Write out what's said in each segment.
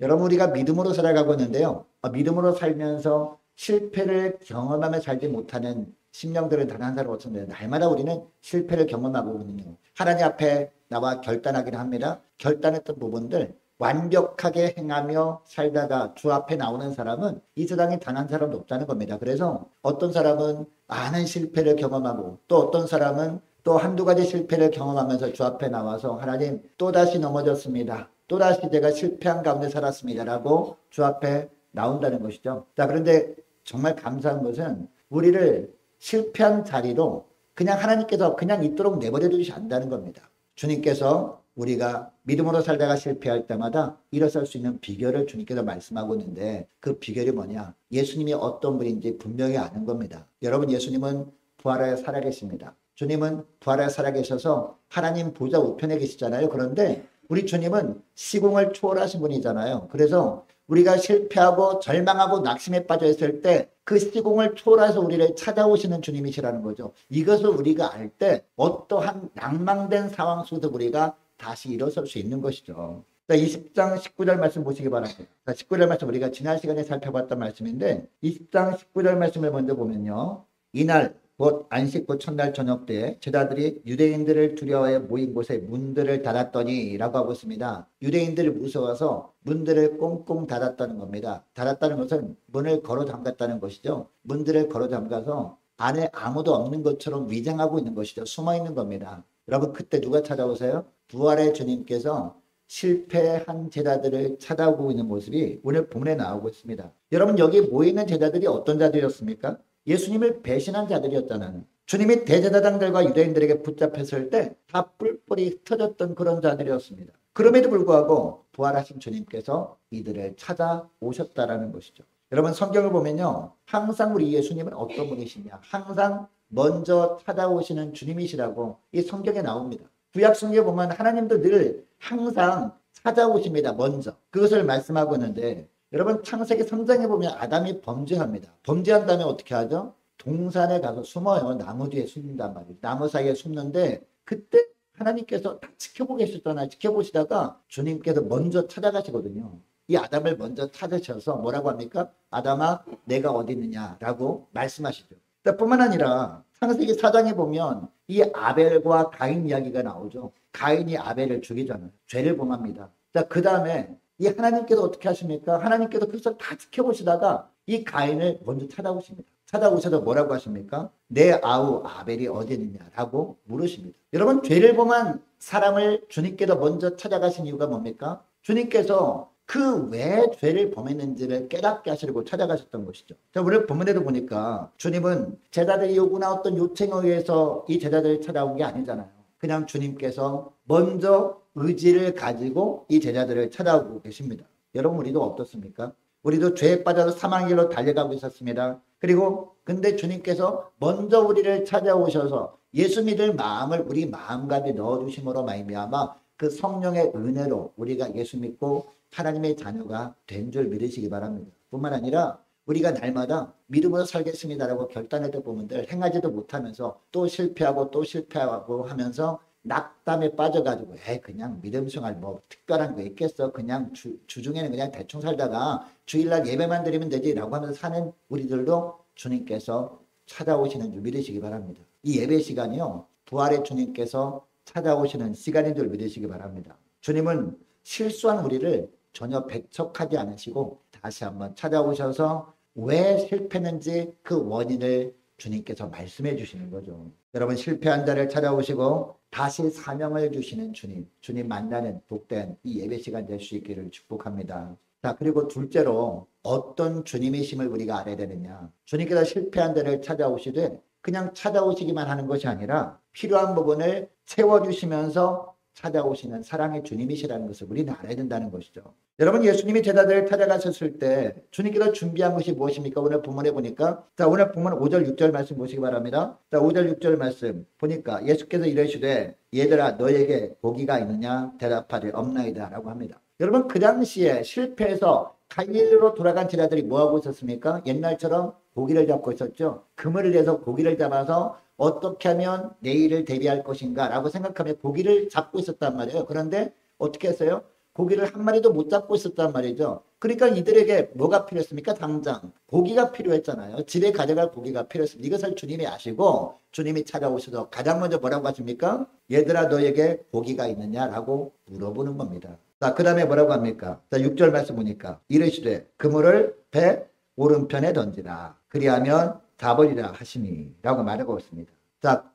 여러분, 우리가 믿음으로 살아가고 있는데요. 믿음으로 살면서 실패를 경험하며 살지 못하는 심령들은 단 한 사람 없습니다. 날마다 우리는 실패를 경험하고 있거든요. 하나님 앞에 나와 결단하기는 합니다. 결단했던 부분들 완벽하게 행하며 살다가 주 앞에 나오는 사람은 이 세상에 단 한 사람도 없다는 겁니다. 그래서 어떤 사람은 많은 실패를 경험하고 또 어떤 사람은 또 한두 가지 실패를 경험하면서 주 앞에 나와서 하나님 또다시 넘어졌습니다. 또다시 제가 실패한 가운데 살았습니다. 라고 주 앞에 나온다는 것이죠. 자, 그런데 정말 감사한 것은 우리를 실패한 자리로 그냥 하나님께서 그냥 있도록 내버려 두지 않는다는 겁니다. 주님께서 우리가 믿음으로 살다가 실패할 때마다 일어설 수 있는 비결을 주님께서 말씀하고 있는데 그 비결이 뭐냐? 예수님이 어떤 분인지 분명히 아는 겁니다. 여러분, 예수님은 부활하여 살아계십니다. 주님은 부활하여 살아계셔서 하나님 보좌 우편에 계시잖아요. 그런데 우리 주님은 시공을 초월하신 분이잖아요. 그래서 우리가 실패하고 절망하고 낙심에 빠져 있을 때 그 시공을 초월해서 우리를 찾아오시는 주님이시라는 거죠. 이것을 우리가 알 때 어떠한 낭망된 상황 속에서 우리가 다시 일어설 수 있는 것이죠. 20장 19절 말씀 보시기 바랍니다. 19절 말씀 우리가 지난 시간에 살펴봤던 말씀인데 20장 19절 말씀을 먼저 보면요. 이날 곧 안식구 첫날 저녁 때 제자들이 유대인들을 두려워해 모인 곳에 문들을 닫았더니 라고 하고 있습니다. 유대인들이 무서워서 문들을 꽁꽁 닫았다는 겁니다. 닫았다는 것은 문을 걸어 잠갔다는 것이죠. 문들을 걸어 잠가서 안에 아무도 없는 것처럼 위장하고 있는 것이죠. 숨어 있는 겁니다. 여러분, 그때 누가 찾아오세요? 부활의 주님께서 실패한 제자들을 찾아오고 있는 모습이 오늘 본문에 나오고 있습니다. 여러분, 여기 모이는 제자들이 어떤 자들이었습니까? 예수님을 배신한 자들이었잖아요. 주님이 대제사장들과 유대인들에게 붙잡혔을 때 다 뿔뿔이 흩어졌던 그런 자들이었습니다. 그럼에도 불구하고 부활하신 주님께서 이들을 찾아오셨다라는 것이죠. 여러분, 성경을 보면요. 항상 우리 예수님은 어떤 분이시냐. 항상 먼저 찾아오시는 주님이시라고 이 성경에 나옵니다. 구약 성경에 보면 하나님도 늘 항상 찾아오십니다. 먼저. 그것을 말씀하고 있는데 여러분, 창세기 3장에 보면 아담이 범죄합니다. 범죄한 다음에 어떻게 하죠? 동산에 가서 숨어요. 나무 뒤에 숨는단 말이에요. 나무 사이에 숨는데 그때 하나님께서 딱 지켜보고 계셨잖아요. 지켜보시다가 주님께서 먼저 찾아가시거든요. 이 아담을 먼저 찾으셔서 뭐라고 합니까? 아담아, 내가 어디 있느냐라고 말씀하시죠. 뿐만 아니라 창세기 4장에 보면 이 아벨과 가인 이야기가 나오죠. 가인이 아벨을 죽이잖아요. 죄를 범합니다. 자, 그 다음에 이 하나님께서 어떻게 하십니까? 하나님께서 그것을 다 지켜보시다가 이 가인을 먼저 찾아오십니다. 찾아오셔서 뭐라고 하십니까? 내 아우 아벨이 어디 있느냐라고 물으십니다. 여러분, 죄를 범한 사람을 주님께서 먼저 찾아가신 이유가 뭡니까? 주님께서 그 왜 죄를 범했는지를 깨닫게 하시려고 찾아가셨던 것이죠. 자, 오늘 본문에도 보니까 주님은 제자들이 요구나 어떤 요청에 의해서 이 제자들을 찾아온 게 아니잖아요. 그냥 주님께서 먼저 의지를 가지고 이 제자들을 찾아오고 계십니다. 여러분, 우리도 어떻습니까? 우리도 죄에 빠져서 사망의 길로 달려가고 있었습니다. 그리고 근데 주님께서 먼저 우리를 찾아오셔서 예수 믿을 마음을 우리 마음가에 넣어주심으로 말미암아 그 성령의 은혜로 우리가 예수 믿고 하나님의 자녀가 된 줄 믿으시기 바랍니다. 뿐만 아니라 우리가 날마다 믿음으로 살겠습니다라고 결단했던 부분들 행하지도 못하면서 또 실패하고 또 실패하고 하면서 낙담에 빠져가지고 그냥 믿음 생활 뭐 특별한 거 있겠어. 그냥 주중에는 그냥 대충 살다가 주일날 예배만 드리면 되지라고 하면서 사는 우리들도 주님께서 찾아오시는 줄 믿으시기 바랍니다. 이 예배 시간이요. 부활의 주님께서 찾아오시는 시간인 줄 믿으시기 바랍니다. 주님은 실수한 우리를 전혀 배척하지 않으시고 다시 한번 찾아오셔서 왜 실패했는지 그 원인을 주님께서 말씀해 주시는 거죠. 여러분, 실패한 자를 찾아오시고 다시 사명을 주시는 주님 만나는 복된 이 예배 시간 될 수 있기를 축복합니다. 자, 그리고 둘째로 어떤 주님이심을 우리가 알아야 되느냐. 주님께서 실패한 자를 찾아오시되 그냥 찾아오시기만 하는 것이 아니라 필요한 부분을 채워주시면서 찾아오시는 사랑의 주님이시라는 것을 우리는 알아야 된다는 것이죠. 여러분, 예수님이 제자들을 찾아가셨을 때 주님께서 준비한 것이 무엇입니까? 오늘 본문에 보니까 자, 오늘 본문 5절 6절 말씀 보시기 바랍니다. 자, 5절 6절 말씀 보니까 예수께서 이르시되 얘들아 너에게 고기가 있느냐? 대답하되 없나이다 라고 합니다. 여러분, 그 당시에 실패해서 갈릴리로 돌아간 제자들이 뭐하고 있었습니까? 옛날처럼 고기를 잡고 있었죠. 그물을 내서 고기를 잡아서 어떻게 하면 내일을 대비할 것인가 라고 생각하며 고기를 잡고 있었단 말이에요. 그런데 어떻게 했어요? 고기를 한 마리도 못 잡고 있었단 말이죠. 그러니까 이들에게 뭐가 필요했습니까? 당장 고기가 필요했잖아요. 집에 가져갈 고기가 필요했습니다. 이것을 주님이 아시고 주님이 찾아오셔서 가장 먼저 뭐라고 하십니까? 얘들아 너에게 고기가 있느냐라고 물어보는 겁니다. 자, 그 다음에 뭐라고 합니까? 자, 6절 말씀 보니까 이르시되 그물을 배 오른편에 던지라 그리하면 잡으리라 하시니 라고 말하고 있습니다. 자,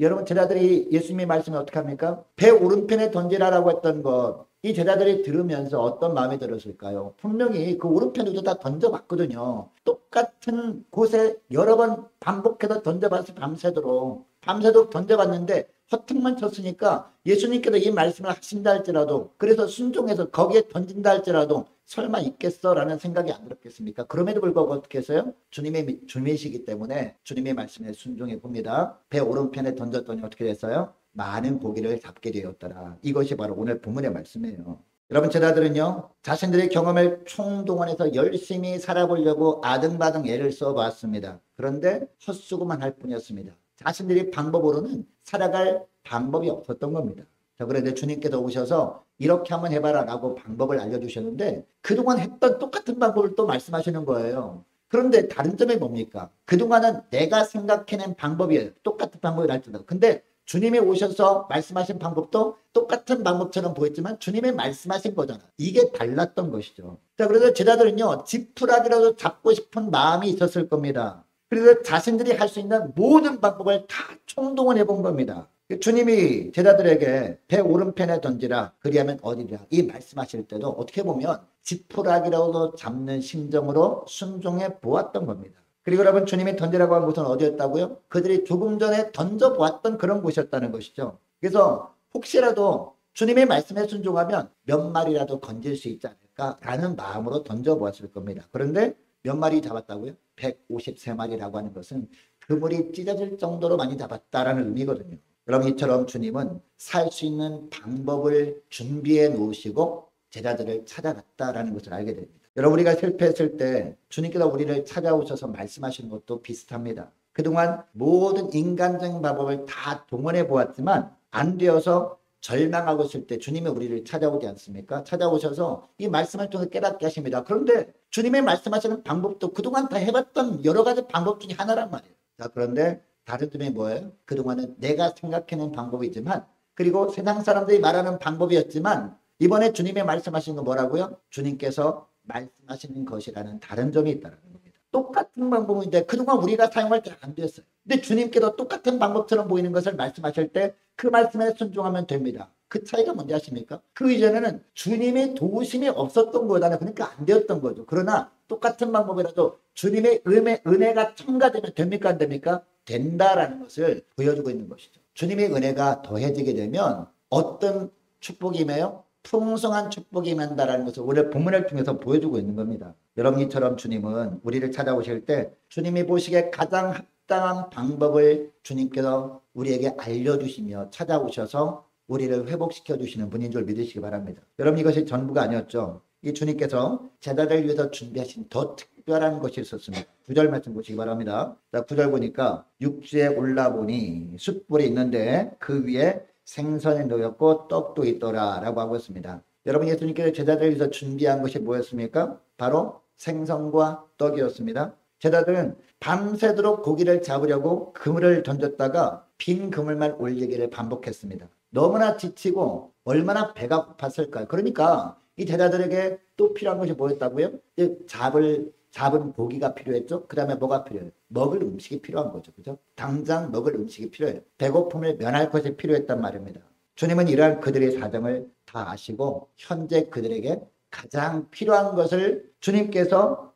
여러분 제자들이 예수님의 말씀을 어떻게 합니까? 배 오른편에 던지라라고 했던 것, 이 제자들이 들으면서 어떤 마음이 들었을까요? 분명히 그 오른편에도 다 던져봤거든요. 똑같은 곳에 여러 번 반복해서 던져봤어. 밤새도록 던져봤는데 허탕만 쳤으니까 예수님께서 이 말씀을 하신다 할지라도, 그래서 순종해서 거기에 던진다 할지라도 설마 있겠어? 라는 생각이 안 들었겠습니까? 그럼에도 불구하고 어떻게 했어요? 주님의 주님이시기 때문에 주님의 말씀에 순종해 봅니다. 배 오른편에 던졌더니 어떻게 됐어요? 많은 고기를 잡게 되었더라. 이것이 바로 오늘 본문의 말씀이에요. 여러분 제자들은요, 자신들의 경험을 총동원해서 열심히 살아보려고 아등바등 애를 써봤습니다. 그런데 헛수고만 할 뿐이었습니다. 자신들이 방법으로는 살아갈 방법이 없었던 겁니다. 자, 그런데 주님께서 오셔서 이렇게 한번 해봐라 라고 방법을 알려주셨는데 그동안 했던 똑같은 방법을 또 말씀하시는 거예요. 그런데 다른 점이 뭡니까? 그동안은 내가 생각해낸 방법이에요. 똑같은 방법이 날지라도. 근데 주님이 오셔서 말씀하신 방법도 똑같은 방법처럼 보였지만 주님이 말씀하신 거잖아. 이게 달랐던 것이죠. 자, 그래서 제자들은요, 지푸라기라도 잡고 싶은 마음이 있었을 겁니다. 그래서 자신들이 할 수 있는 모든 방법을 다 총동원해 본 겁니다. 주님이 제자들에게 배 오른편에 던지라 그리하면 어디라 이 말씀하실 때도 어떻게 보면 지푸라기라도 잡는 심정으로 순종해 보았던 겁니다. 그리고 여러분 주님이 던지라고 한 곳은 어디였다고요? 그들이 조금 전에 던져보았던 그런 곳이었다는 것이죠. 그래서 혹시라도 주님의 말씀에 순종하면 몇 마리라도 건질 수 있지 않을까라는 마음으로 던져보았을 겁니다. 그런데 몇 마리 잡았다고요? 153마리라고 하는 것은 그물이 찢어질 정도로 많이 잡았다라는 의미거든요. 여러분 이처럼 주님은 살 수 있는 방법을 준비해 놓으시고 제자들을 찾아갔다라는 것을 알게 됩니다. 여러분 우리가 실패했을 때 주님께서 우리를 찾아오셔서 말씀하시는 것도 비슷합니다. 그동안 모든 인간적인 방법을 다 동원해 보았지만 안 되어서 절망하고 있을 때 주님이 우리를 찾아오지 않습니까? 찾아오셔서 이 말씀을 통해 깨닫게 하십니다. 그런데 주님의 말씀하시는 방법도 그동안 다 해봤던 여러 가지 방법 중에 하나란 말이에요. 자, 그런데 다른 점이 뭐예요? 그동안은 내가 생각해낸 방법이지만 그리고 세상 사람들이 말하는 방법이었지만 이번에 주님의 말씀하시는 건 뭐라고요? 주님께서 말씀하시는 것이라는 다른 점이 있다는 겁니다. 똑같은 방법인데 그동안 우리가 사용할 때 안 됐어요. 근데 주님께서 똑같은 방법처럼 보이는 것을 말씀하실 때 그 말씀에 순종하면 됩니다. 그 차이가 뭔지 아십니까? 그 이전에는 주님의 도우심이 없었던 거잖아요. 그러니까 안 되었던 거죠. 그러나 똑같은 방법이라도 주님의 은혜가 첨가되면 됩니까? 안 됩니까? 된다라는 것을 보여주고 있는 것이죠. 주님의 은혜가 더해지게 되면 어떤 축복이 임해요? 풍성한 축복이 임한다라는 것을 오늘 본문을 통해서 보여주고 있는 겁니다. 여러분이처럼 주님은 우리를 찾아오실 때 주님이 보시기에 가장 합당한 방법을 주님께서 우리에게 알려주시며 찾아오셔서 우리를 회복시켜 주시는 분인 줄 믿으시기 바랍니다. 여러분 이것이 전부가 아니었죠. 이 주님께서 제자들을 위해서 준비하신 더 특별한 것이 있었습니다. 9절 말씀 보시기 바랍니다. 자, 9절 보니까 육지에 올라보니 숯불이 있는데 그 위에 생선이 놓였고 떡도 있더라 라고 하고 있습니다. 여러분 예수님께서 제자들을 위해서 준비한 것이 뭐였습니까? 바로 생선과 떡이었습니다. 제자들은 밤새도록 고기를 잡으려고 그물을 던졌다가 빈 그물만 올리기를 반복했습니다. 너무나 지치고 얼마나 배가 고팠을까요? 그러니까 이 제자들에게 또 필요한 것이 뭐였다고요? 잡은 고기가 필요했죠. 그 다음에 뭐가 필요해요? 먹을 음식이 필요한 거죠. 그죠? 당장 먹을 음식이 필요해요. 배고픔을 면할 것이 필요했단 말입니다. 주님은 이러한 그들의 사정을 다 아시고 현재 그들에게 가장 필요한 것을 주님께서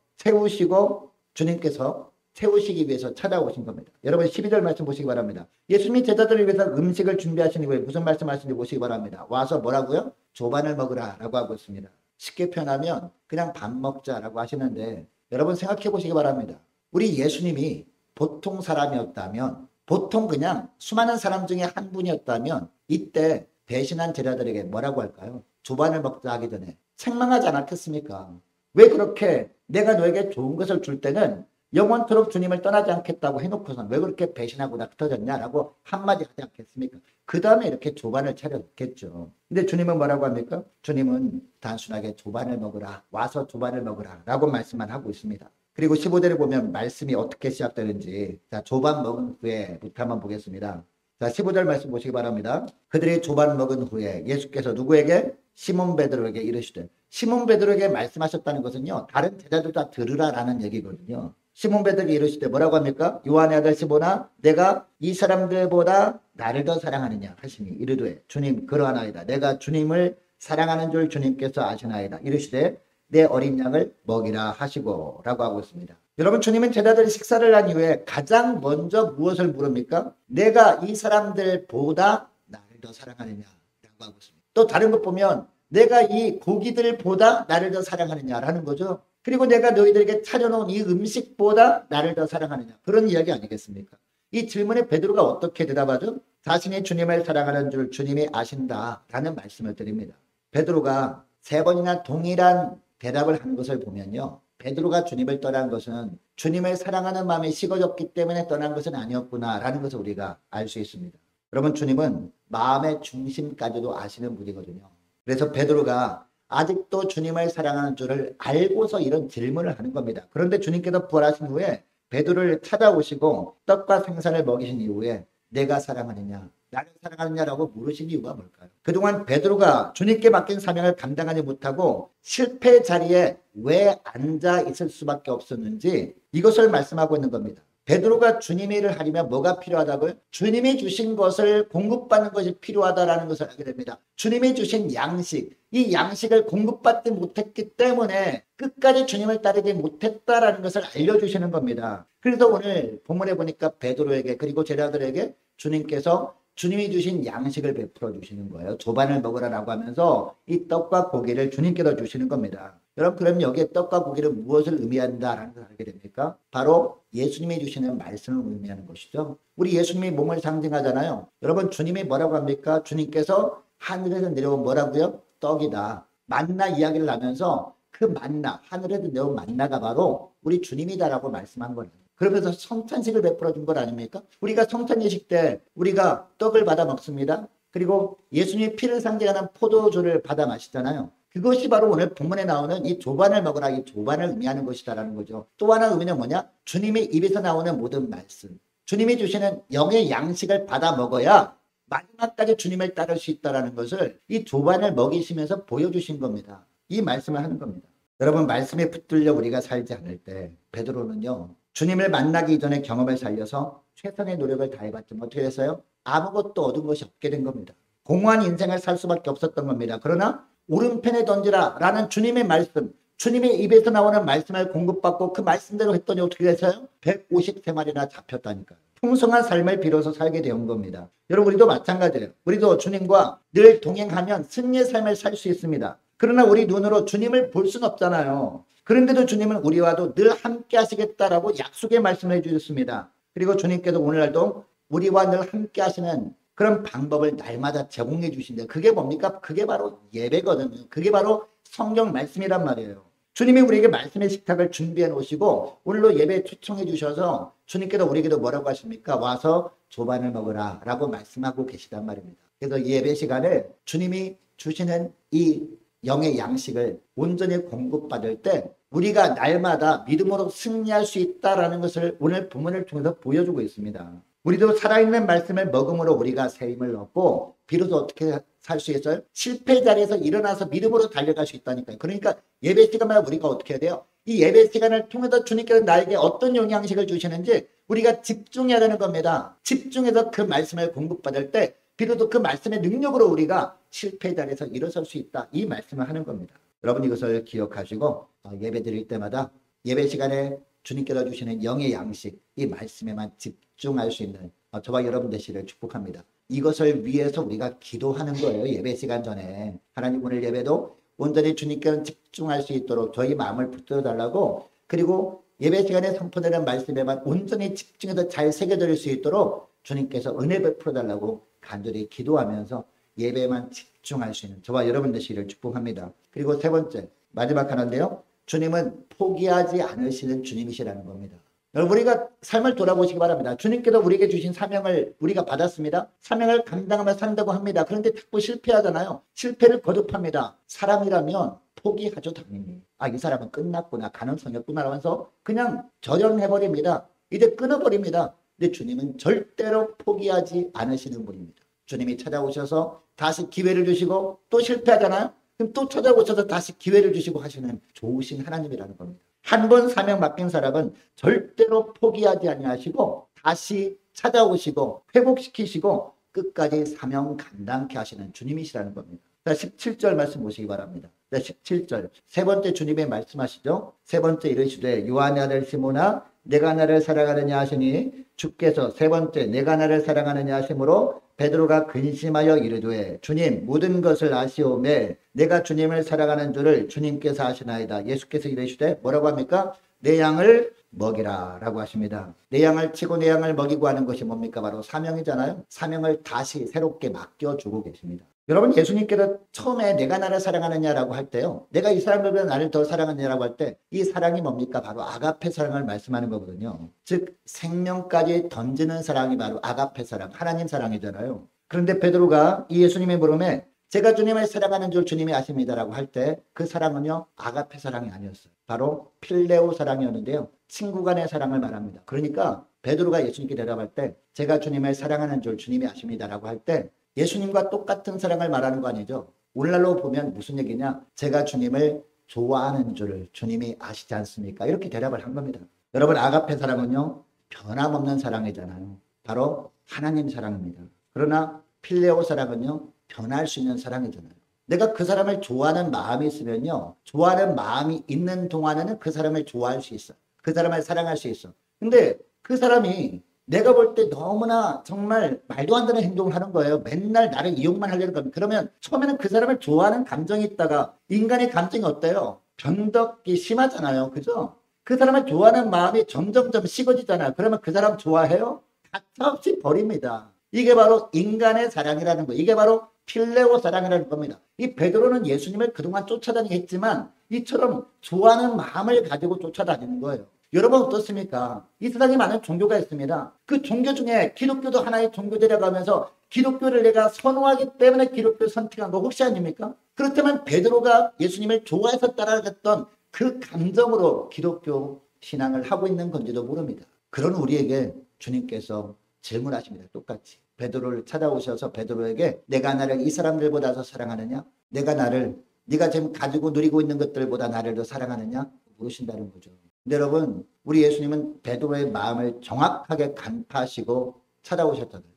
채우시기 위해서 찾아오신 겁니다. 여러분 12절 말씀 보시기 바랍니다. 예수님이 제자들을 위해서 음식을 준비하시는 거예요. 무슨 말씀하시는지 보시기 바랍니다. 와서 뭐라고요? 조반을 먹으라 라고 하고 있습니다. 쉽게 표현하면 그냥 밥 먹자라고 하시는데 여러분 생각해 보시기 바랍니다. 우리 예수님이 보통 사람이었다면, 보통 그냥 수많은 사람 중에 한 분이었다면 이때 배신한 제자들에게 뭐라고 할까요? 조반을 먹자 하기 전에 책망하지 않았겠습니까? 왜 그렇게 내가 너에게 좋은 것을 줄 때는 영원토록 주님을 떠나지 않겠다고 해놓고선 왜 그렇게 배신하고 나 흩어졌냐라고 한마디 하지 않겠습니까? 그 다음에 이렇게 조반을 차렸겠죠. 근데 주님은 뭐라고 합니까? 주님은 단순하게 조반을 먹으라, 와서 조반을 먹으라 라고 말씀만 하고 있습니다. 그리고 15절에 보면 말씀이 어떻게 시작되는지, 자, 조반 먹은 후에부터 한번 보겠습니다. 자, 15절 말씀 보시기 바랍니다. 그들이 조반 먹은 후에 예수께서 누구에게? 시몬 베드로에게 이르시되, 시몬 베드로에게 말씀하셨다는 것은요, 다른 제자들 다 들으라라는 얘기거든요. 시몬 베드로에게 이르시되 뭐라고 합니까? 요한의 아들 시몬아, 내가 이 사람들보다 나를 더 사랑하느냐 하시니 이르되, 주님 그러하나이다. 내가 주님을 사랑하는 줄 주님께서 아시나이다. 이르시되 내 어린 양을 먹이라 하시고 라고 하고 있습니다. 여러분, 주님은 제자들이 식사를 한 이후에 가장 먼저 무엇을 물읍니까? 내가 이 사람들보다 나를 더 사랑하느냐 라고 하고 있습니다. 또 다른 것 보면 내가 이 고기들보다 나를 더 사랑하느냐라는 거죠. 그리고 내가 너희들에게 차려놓은 이 음식보다 나를 더 사랑하느냐, 그런 이야기 아니겠습니까? 이 질문에 베드로가 어떻게 대답하죠? 자신이 주님을 사랑하는 줄 주님이 아신다라는 말씀을 드립니다. 베드로가 3번이나 동일한 대답을 한 것을 보면요, 베드로가 주님을 떠난 것은 주님을 사랑하는 마음이 식어졌기 때문에 떠난 것은 아니었구나라는 것을 우리가 알 수 있습니다. 여러분, 주님은 마음의 중심까지도 아시는 분이거든요. 그래서 베드로가 아직도 주님을 사랑하는 줄을 알고서 이런 질문을 하는 겁니다. 그런데 주님께서 부활하신 후에 베드로를 찾아오시고 떡과 생선을 먹이신 이후에 내가 사랑하느냐, 나를 사랑하느냐라고 물으신 이유가 뭘까요? 그동안 베드로가 주님께 맡긴 사명을 감당하지 못하고 실패 자리에 왜 앉아 있을 수밖에 없었는지 이것을 말씀하고 있는 겁니다. 베드로가 주님의 일을 하려면 뭐가 필요하다고요? 주님이 주신 것을 공급받는 것이 필요하다라는 것을 알게 됩니다. 주님이 주신 양식, 이 양식을 공급받지 못했기 때문에 끝까지 주님을 따르지 못했다라는 것을 알려주시는 겁니다. 그래서 오늘 본문에 보니까 베드로에게, 그리고 제자들에게 주님께서 주님이 주신 양식을 베풀어 주시는 거예요. 조반을 먹으라라고 하면서 이 떡과 고기를 주님께서 주시는 겁니다. 여러분, 그럼 여기에 떡과 고기는 무엇을 의미한다라는 걸 알게 됩니까? 바로 예수님이 주시는 말씀을 의미하는 것이죠. 우리 예수님이 몸을 상징하잖아요. 여러분, 주님이 뭐라고 합니까? 주님께서 하늘에서 내려온 뭐라고요? 떡이다. 만나 이야기를 하면서 그 만나, 하늘에서 내려온 만나가 바로 우리 주님이다라고 말씀한 거예요. 그러면서 성찬식을 베풀어 준 것 아닙니까? 우리가 성찬 예식 때 우리가 떡을 받아 먹습니다. 그리고 예수님의 피를 상징하는 포도주를 받아 마시잖아요. 그것이 바로 오늘 본문에 나오는 이 조반을 먹으라, 이 조반을 의미하는 것이다라는 거죠. 또 하나 의미는 뭐냐? 주님의 입에서 나오는 모든 말씀, 주님이 주시는 영의 양식을 받아 먹어야 마지막까지 주님을 따를 수 있다는 것을 이 조반을 먹이시면서 보여주신 겁니다. 이 말씀을 하는 겁니다. 여러분, 말씀에 붙들려 우리가 살지 않을 때 베드로는요, 주님을 만나기 전에 경험을 살려서 최선의 노력을 다해봤지만 어떻게 됐어요? 아무것도 얻은 것이 없게 된 겁니다. 공허한 인생을 살 수밖에 없었던 겁니다. 그러나 오른편에 던지라 라는 주님의 말씀, 주님의 입에서 나오는 말씀을 공급받고 그 말씀대로 했더니 어떻게 됐어요? 150세마리나 잡혔다니까요. 풍성한 삶을 비로소 살게 된 겁니다. 여러분, 우리도 마찬가지예요. 우리도 주님과 늘 동행하면 승리의 삶을 살 수 있습니다. 그러나 우리 눈으로 주님을 볼 수는 없잖아요. 그런데도 주님은 우리와도 늘 함께 하시겠다라고 약속의 말씀을 해주셨습니다. 그리고 주님께서 오늘날도 우리와 늘 함께 하시는 그런 방법을 날마다 제공해 주신다. 그게 뭡니까? 그게 바로 예배거든요. 그게 바로 성경 말씀이란 말이에요. 주님이 우리에게 말씀의 식탁을 준비해 놓으시고 오늘도 예배에 초청해 주셔서 주님께서 우리에게도 뭐라고 하십니까? 와서 조반을 먹으라 라고 말씀하고 계시단 말입니다. 그래서 예배 시간에 주님이 주시는 이 영의 양식을 온전히 공급받을 때 우리가 날마다 믿음으로 승리할 수 있다는 것을 오늘 본문을 통해서 보여주고 있습니다. 우리도 살아있는 말씀을 먹음으로 우리가 새 힘을 얻고 비로소 어떻게 살 수 있어요? 실패 자리에서 일어나서 믿음으로 달려갈 수 있다니까요. 그러니까 예배 시간마다 우리가 어떻게 해야 돼요? 이 예배 시간을 통해서 주님께서 나에게 어떤 영양식을 주시는지 우리가 집중해야 되는 겁니다. 집중해서 그 말씀을 공급받을 때 비로소 그 말씀의 능력으로 우리가 실패 자리에서 일어설 수 있다. 이 말씀을 하는 겁니다. 여러분, 이것을 기억하시고 예배 드릴 때마다 예배 시간에 주님께서 주시는 영의 양식, 이 말씀에만 집중할 수 있는 저와 여러분 되시기를 축복합니다. 이것을 위해서 우리가 기도하는 거예요. 예배 시간 전에. 하나님, 오늘 예배도 온전히 주님께 집중할 수 있도록 저희 마음을 붙들어 달라고, 그리고 예배 시간에 선포되는 말씀에만 온전히 집중해서 잘 새겨드릴 수 있도록 주님께서 은혜 베풀어 달라고 간절히 기도하면서 예배만 집중할 수 있는 저와 여러분 되시기를 축복합니다. 그리고 세 번째, 마지막 하나인데요. 주님은 포기하지 않으시는 주님이시라는 겁니다. 여러분, 우리가 삶을 돌아보시기 바랍니다. 주님께서 우리에게 주신 사명을 우리가 받았습니다. 사명을 감당하며 산다고 합니다. 그런데 자꾸 실패하잖아요. 실패를 거듭합니다. 사람이라면 포기하죠, 당연히. 아, 이 사람은 끝났구나, 가능성이 없구나 하면서 그냥 절연해버립니다. 이제 끊어버립니다. 근데 주님은 절대로 포기하지 않으시는 분입니다. 주님이 찾아오셔서 다시 기회를 주시고 또 실패하잖아요. 그럼 또 찾아오셔서 다시 기회를 주시고 하시는 좋으신 하나님이라는 겁니다. 한 번 사명 맡긴 사람은 절대로 포기하지 아니하시고 다시 찾아오시고 회복시키시고 끝까지 사명 감당케 하시는 주님이시라는 겁니다. 17절 말씀 보시기 바랍니다. 17절 세 번째 주님의 말씀하시죠. 세 번째 이르시되 요한의 아들 시몬아 내가 나를 사랑하느냐 하시니 주께서 세 번째 내가 나를 사랑하느냐 하심으로 베드로가 근심하여 이르되 주님 모든 것을 아시오매 내가 주님을 사랑하는 줄을 주님께서 아시나이다. 예수께서 이르시되 뭐라고 합니까? 내 양을 먹이라 라고 하십니다. 내 양을 치고 내 양을 먹이고 하는 것이 뭡니까? 바로 사명이잖아요. 사명을 다시 새롭게 맡겨주고 계십니다. 여러분, 예수님께서 처음에 내가 나를 사랑하느냐라고 할 때요, 내가 이 사람들보다 나를 더 사랑하느냐라고 할 때 이 사랑이 뭡니까? 바로 아가페 사랑을 말씀하는 거거든요. 즉 생명까지 던지는 사랑이 바로 아가페 사랑, 하나님 사랑이잖아요. 그런데 베드로가 이 예수님의 물음에 제가 주님을 사랑하는 줄 주님이 아십니다라고 할 때 그 사랑은요 아가페 사랑이 아니었어요. 바로 필레오 사랑이었는데요, 친구 간의 사랑을 말합니다. 그러니까 베드로가 예수님께 대답할 때 제가 주님을 사랑하는 줄 주님이 아십니다라고 할 때 예수님과 똑같은 사랑을 말하는 거 아니죠. 오늘날로 보면 무슨 얘기냐? 제가 주님을 좋아하는 줄 주님이 아시지 않습니까? 이렇게 대답을 한 겁니다. 여러분, 아가페 사랑은요 변함없는 사랑이잖아요. 바로 하나님 사랑입니다. 그러나 필레오 사랑은요 변할 수 있는 사랑이잖아요. 내가 그 사람을 좋아하는 마음이 있으면요, 좋아하는 마음이 있는 동안에는 그 사람을 좋아할 수 있어. 그 사람을 사랑할 수 있어. 근데 그 사람이 내가 볼 때 너무나 정말 말도 안 되는 행동을 하는 거예요. 맨날 나를 이용만 하려는 겁니다. 그러면 처음에는 그 사람을 좋아하는 감정이 있다가 인간의 감정이 어때요? 변덕이 심하잖아요. 그죠? 그 사람을 좋아하는 마음이 점점점 식어지잖아요. 그러면 그 사람 좋아해요? 가차없이 버립니다. 이게 바로 인간의 사랑이라는 거예요. 이게 바로 필레오 사랑이라는 겁니다. 이 베드로는 예수님을 그동안 쫓아다니게 했지만 이처럼 좋아하는 마음을 가지고 쫓아다니는 거예요. 여러분 어떻습니까? 이 세상에 많은 종교가 있습니다. 그 종교 중에 기독교도 하나의 종교제라고 하면서 기독교를 내가 선호하기 때문에 기독교를 선택한 거 혹시 아닙니까? 그렇다면 베드로가 예수님을 좋아해서 따라갔던 그 감정으로 기독교 신앙을 하고 있는 건지도 모릅니다. 그런 우리에게 주님께서 질문하십니다. 똑같이. 베드로를 찾아오셔서 베드로에게 내가 나를 이 사람들보다 더 사랑하느냐? 내가 나를 네가 지금 가지고 누리고 있는 것들보다 나를 더 사랑하느냐? 물으신다는 거죠. 근데 여러분, 우리 예수님은 베드로의 마음을 정확하게 간파하시고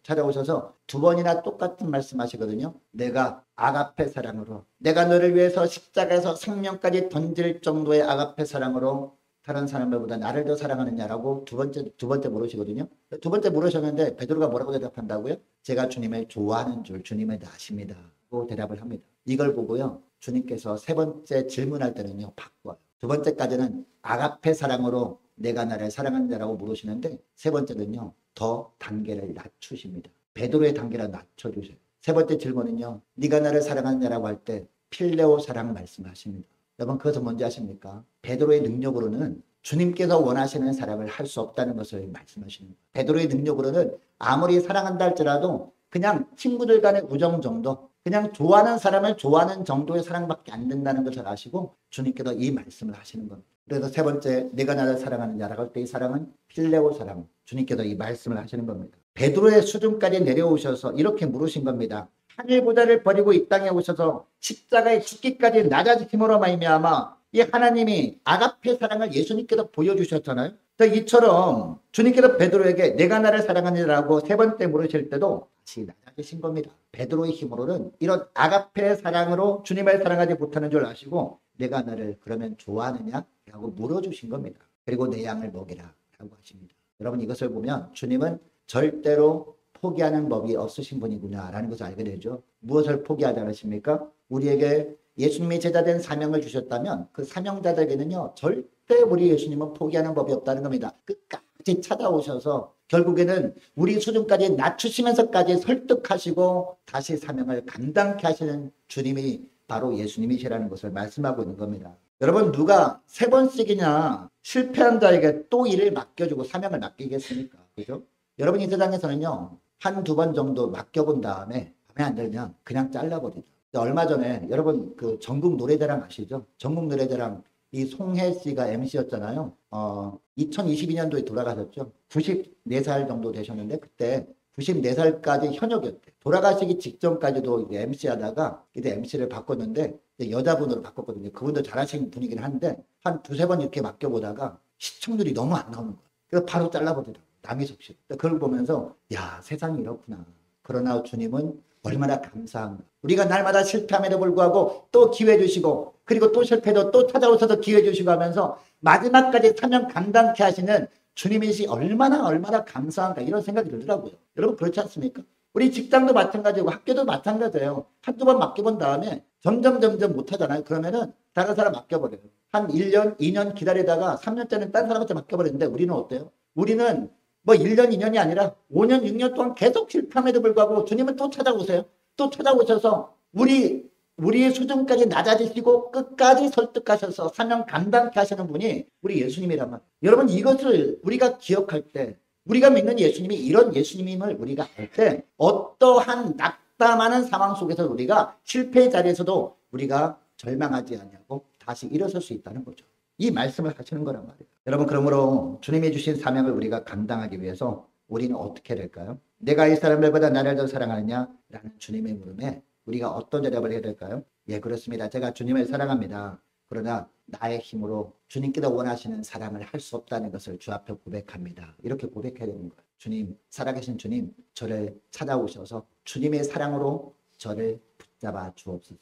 찾아오셔서 두 번이나 똑같은 말씀하시거든요. 내가 아가페 사랑으로, 내가 너를 위해서 십자가에서 생명까지 던질 정도의 아가페 사랑으로 다른 사람들보다 나를 더 사랑하느냐라고 두 번째 물으시거든요. 두 번째 물으셨는데 베드로가 뭐라고 대답한다고요? 제가 주님을 좋아하는 줄 주님을 아십니다. 고 대답을 합니다. 이걸 보고요, 주님께서 세 번째 질문할 때는요 바꿔요. 두 번째까지는 아가페 사랑으로 내가 나를 사랑하느냐라고 물으시는데 세 번째는요 더 단계를 낮추십니다. 베드로의 단계를 낮춰주세요. 세 번째 질문은요, 네가 나를 사랑하느냐라고 할 때 필레오 사랑 말씀하십니다. 여러분, 그것은 뭔지 아십니까? 베드로의 능력으로는 주님께서 원하시는 사랑을 할 수 없다는 것을 말씀하시는 거예요. 베드로의 능력으로는 아무리 사랑한다 할지라도 그냥 친구들 간의 우정 정도, 그냥 좋아하는 사람을 좋아하는 정도의 사랑밖에 안 된다는 것을 아시고 주님께서 이 말씀을 하시는 겁니다. 그래서 세 번째, 내가 나를 사랑하느냐라고 할 때 이 사랑은 필레오 사랑, 주님께서 이 말씀을 하시는 겁니다. 베드로의 수준까지 내려오셔서 이렇게 물으신 겁니다. 하늘 보좌를 버리고 이 땅에 오셔서 십자가에 죽기까지 낮아지심으로 말미암아 이 하나님이 아가페 사랑을 예수님께서 보여주셨잖아요. 이처럼 주님께서 베드로에게 내가 나를 사랑하느냐라고 세 번째 물으실 때도 다시 낮아지신 겁니다. 베드로의 힘으로는 이런 아가페 사랑으로 주님을 사랑하지 못하는 줄 아시고 내가 나를 그러면 좋아하느냐? 라고 물어주신 겁니다. 그리고 내 양을 먹이라 라고 하십니다. 여러분, 이것을 보면 주님은 절대로 포기하는 법이 없으신 분이구나라는 것을 알게 되죠. 무엇을 포기하지 않으십니까? 우리에게 예수님이 제자된 사명을 주셨다면 그 사명자들에게는요 절대 우리 예수님은 포기하는 법이 없다는 겁니다. 끝까지 찾아오셔서 결국에는 우리 수준까지 낮추시면서까지 설득하시고 다시 사명을 감당케 하시는 주님이 바로 예수님이시라는 것을 말씀하고 있는 겁니다. 여러분, 누가 세 번씩이나 실패한 자에게 또 일을 맡겨주고 사명을 맡기겠습니까? 그죠? 여러분 이 세상에서는요. 한두 번 정도 맡겨본 다음에 마음에 안 들면 그냥 잘라버리죠. 얼마 전에 여러분 그 전국 노래자랑 아시죠? 전국 노래자랑 이 송혜 씨가 MC였잖아요. 2022년도에 돌아가셨죠. 94살 정도 되셨는데 그때 94살까지 현역이었대. 돌아가시기 직전까지도 MC 하다가 이제 MC를 바꿨는데 여자분으로 바꿨거든요. 그분도 잘하시는 분이긴 한데 한 두세 번 이렇게 맡겨보다가 시청률이 너무 안 나오는 거예요. 그래서 바로 잘라버리더라고요. 남희석 씨. 그걸 보면서 야 세상이 이렇구나. 그러나 주님은 얼마나 감사한가. 우리가 날마다 실패함에도 불구하고 또 기회 주시고 그리고 또 실패도 또 찾아오셔서 기회 주시고 하면서 마지막까지 사명 감당케 하시는 주님이시 얼마나 감사한가 이런 생각이 들더라고요. 여러분 그렇지 않습니까? 우리 직장도 마찬가지고 학교도 마찬가지예요. 한두 번 맡겨본 다음에 점점 못하잖아요. 그러면은 다른 사람 맡겨버려요. 한 1년, 2년 기다리다가 3년째는 딴 사람한테 맡겨버리는데 우리는 어때요? 우리는 뭐 1년, 2년이 아니라 5년, 6년 동안 계속 실패함에도 불구하고 주님은 또 찾아오세요. 또 찾아오셔서 우리의 수준까지 낮아지시고 끝까지 설득하셔서 사명 감당케 하시는 분이 우리 예수님이란 말이에요. 여러분 이것을 우리가 기억할 때 우리가 믿는 예수님이 이런 예수님임을 우리가 알 때 어떠한 낙담하는 상황 속에서 우리가 실패의 자리에서도 우리가 절망하지 아니하고 다시 일어설 수 있다는 거죠. 이 말씀을 하시는 거란 말이에요. 여러분 그러므로 주님이 주신 사명을 우리가 감당하기 위해서 우리는 어떻게 될까요? 내가 이 사람들보다 나를 더 사랑하느냐? 라는 주님의 물음에 우리가 어떤 대답을 해야 될까요? 예 그렇습니다. 제가 주님을 사랑합니다. 그러나 나의 힘으로 주님께서 원하시는 사랑을 할 수 없다는 것을 주 앞에 고백합니다. 이렇게 고백해야 되는 거예요. 주님, 살아계신 주님, 저를 찾아오셔서 주님의 사랑으로 저를 붙잡아 주옵소서.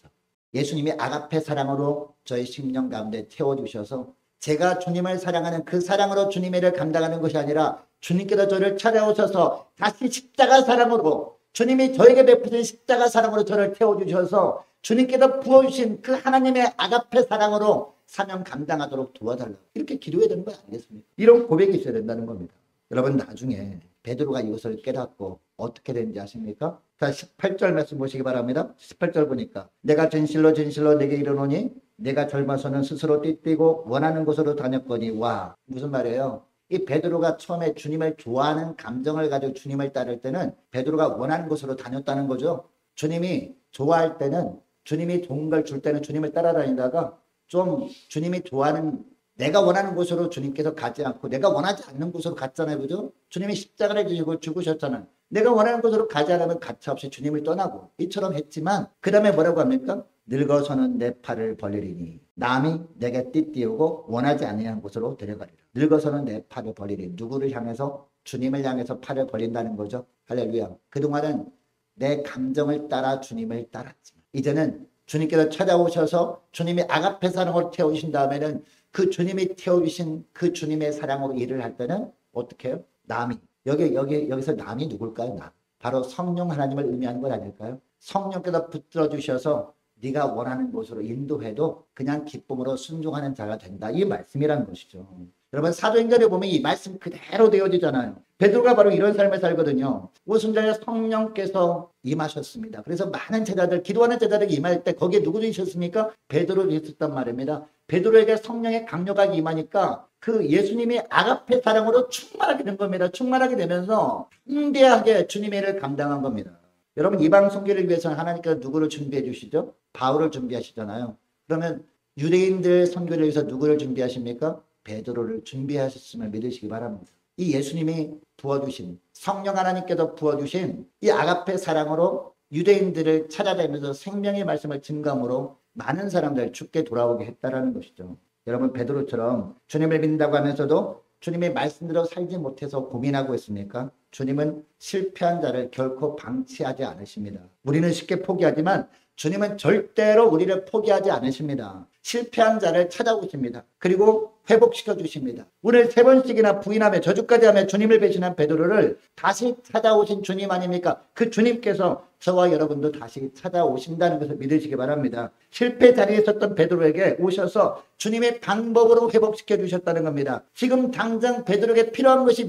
예수님이 아가페 사랑으로 저의 심령 가운데 태워주셔서 제가 주님을 사랑하는 그 사랑으로 주님의 일을 감당하는 것이 아니라 주님께서 저를 찾아오셔서 다시 십자가 사랑으로 주님이 저에게 베푸신 십자가 사랑으로 저를 태워주셔서 주님께서 부어주신 그 하나님의 아가페 사랑으로 사명 감당하도록 도와달라고 이렇게 기도해야 되는 거 아니겠습니까? 이런 고백이 있어야 된다는 겁니다. 여러분 나중에 베드로가 이것을 깨닫고 어떻게 되는지 아십니까? 자 18절 말씀 보시기 바랍니다. 18절 보니까 내가 진실로 내게 이르노니 내가 젊어서는 스스로 띠뛰고 원하는 곳으로 다녔거니 와 무슨 말이에요? 이 베드로가 처음에 주님을 좋아하는 감정을 가지고 주님을 따를 때는 베드로가 원하는 곳으로 다녔다는 거죠. 주님이 좋아할 때는 주님이 좋은 걸 줄 때는 주님을 따라다니다가 좀 주님이 좋아하는 내가 원하는 곳으로 주님께서 가지 않고 내가 원하지 않는 곳으로 갔잖아요. 그죠? 주님이 십자가를 지시고 죽으셨잖아요. 내가 원하는 곳으로 가지 않으면 가차없이 주님을 떠나고 이처럼 했지만 그 다음에 뭐라고 합니까? 늙어서는 내 팔을 벌리리니 남이 내게 띠띠우고 원하지 아니한 곳으로 데려가리라. 늙어서는 내 팔을 벌리리. 누구를 향해서? 주님을 향해서 팔을 벌린다는 거죠. 할렐루야. 그동안은 내 감정을 따라 주님을 따랐지만 이제는 주님께서 찾아오셔서 주님이 아가페 사랑으로 태우신 다음에는 그 주님이 태워주신 그 주님의 사랑으로 일을 할 때는 어떻게 해요? 남이 여기서 남이 누굴까요? 남. 바로 성령 하나님을 의미하는 것 아닐까요? 성령께서 붙들어 주셔서 네가 원하는 곳으로 인도해도 그냥 기쁨으로 순종하는 자가 된다. 이 말씀이라는 것이죠. 여러분 사도행전에 보면 이 말씀 그대로 되어지잖아요. 베드로가 바로 이런 삶을 살거든요. 오순절에 성령께서 임하셨습니다. 그래서 많은 제자들, 기도하는 제자들이 임할 때 거기에 누구 계셨습니까? 베드로도 있었단 말입니다. 베드로에게 성령의 강력하게 임하니까 그 예수님이 아가페 사랑으로 충만하게 된 겁니다. 충만하게 되면서 풍대하게 주님의 일을 감당한 겁니다. 여러분 이방 선교를 위해서는 하나님께서 누구를 준비해 주시죠? 바울을 준비하시잖아요. 그러면 유대인들 선교를 위해서 누구를 준비하십니까? 베드로를 준비하셨음을 믿으시기 바랍니다. 이 예수님이 부어주신 성령 하나님께서 부어주신 이 아가페 사랑으로 유대인들을 찾아다니면서 생명의 말씀을 증감으로 많은 사람들 죽게 돌아오게 했다라는 것이죠. 여러분 베드로처럼 주님을 믿는다고 하면서도 주님의 말씀대로 살지 못해서 고민하고 있습니까? 주님은 실패한 자를 결코 방치하지 않으십니다. 우리는 쉽게 포기하지만 주님은 절대로 우리를 포기하지 않으십니다. 실패한 자를 찾아오십니다. 그리고 회복시켜 주십니다. 오늘 3번씩이나 부인하며 저주까지 하며 주님을 배신한 베드로를 다시 찾아오신 주님 아닙니까? 그 주님께서 저와 여러분도 다시 찾아오신다는 것을 믿으시기 바랍니다. 실패 자리에 있었던 베드로에게 오셔서 주님의 방법으로 회복시켜 주셨다는 겁니다. 지금 당장 베드로에게 필요한 것이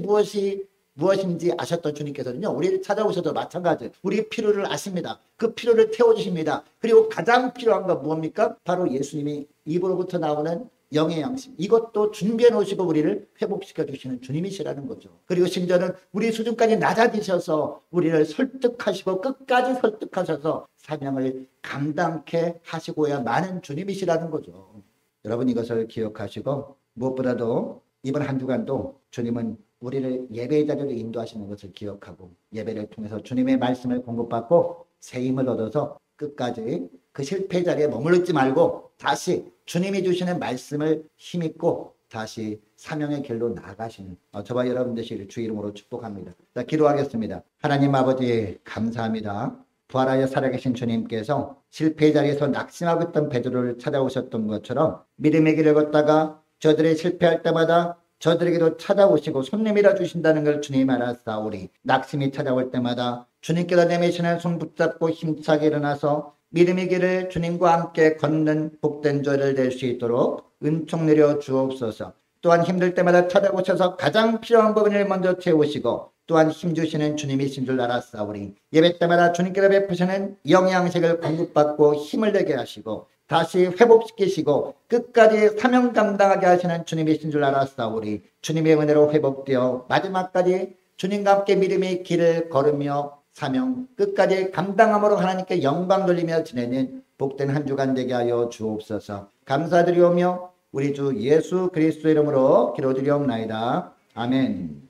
무엇인지 아셨던 주님께서는요, 우리를 찾아오셔도 마찬가지, 우리의 필요를 아십니다. 그 필요를 태워주십니다. 그리고 가장 필요한 건 무엇입니까? 바로 예수님이 입으로부터 나오는 영의 양식, 이것도 준비해 놓으시고 우리를 회복시켜 주시는 주님이시라는 거죠. 그리고 심지어는 우리 수준까지 낮아지셔서 우리를 설득하시고 끝까지 설득하셔서 사명을 감당케 하시고야 많은 주님이시라는 거죠. 여러분 이것을 기억하시고 무엇보다도 이번 한 주간도 주님은 우리를 예배의 자리로 인도하시는 것을 기억하고 예배를 통해서 주님의 말씀을 공급받고 새 힘을 얻어서 끝까지 그 실패 자리에 머무르지 말고 다시 주님이 주시는 말씀을 힘입고 다시 사명의 길로 나아가시는 저와 여러분 되시기를 주 이름으로 축복합니다. 자, 기도하겠습니다. 하나님 아버지 감사합니다. 부활하여 살아계신 주님께서 실패 자리에서 낙심하고 있던 베드로를 찾아오셨던 것처럼 믿음의 길을 걷다가 저들이 실패할 때마다 저들에게도 찾아오시고 손님이라 주신다는 걸 주님 알았사오니 낙심이 찾아올 때마다 주님께서 내미시는 손 붙잡고 힘차게 일어나서 믿음의 길을 주님과 함께 걷는 복된 저를 될 수 있도록 은총 내려 주옵소서. 또한 힘들 때마다 찾아오셔서 가장 필요한 부분을 먼저 채우시고 또한 힘주시는 주님이신 줄 알았사오니 예배 때마다 주님께서 베푸시는 영양식을 공급받고 힘을 내게 하시고 다시 회복시키시고 끝까지 사명 감당하게 하시는 주님이신 줄 알았사오니 주님의 은혜로 회복되어 마지막까지 주님과 함께 믿음의 길을 걸으며 사명 끝까지 감당함으로 하나님께 영광 돌리며 지내는 복된 한 주간 되게 하여 주옵소서. 감사드리오며 우리 주 예수 그리스도 이름으로 기도드리옵나이다. 아멘.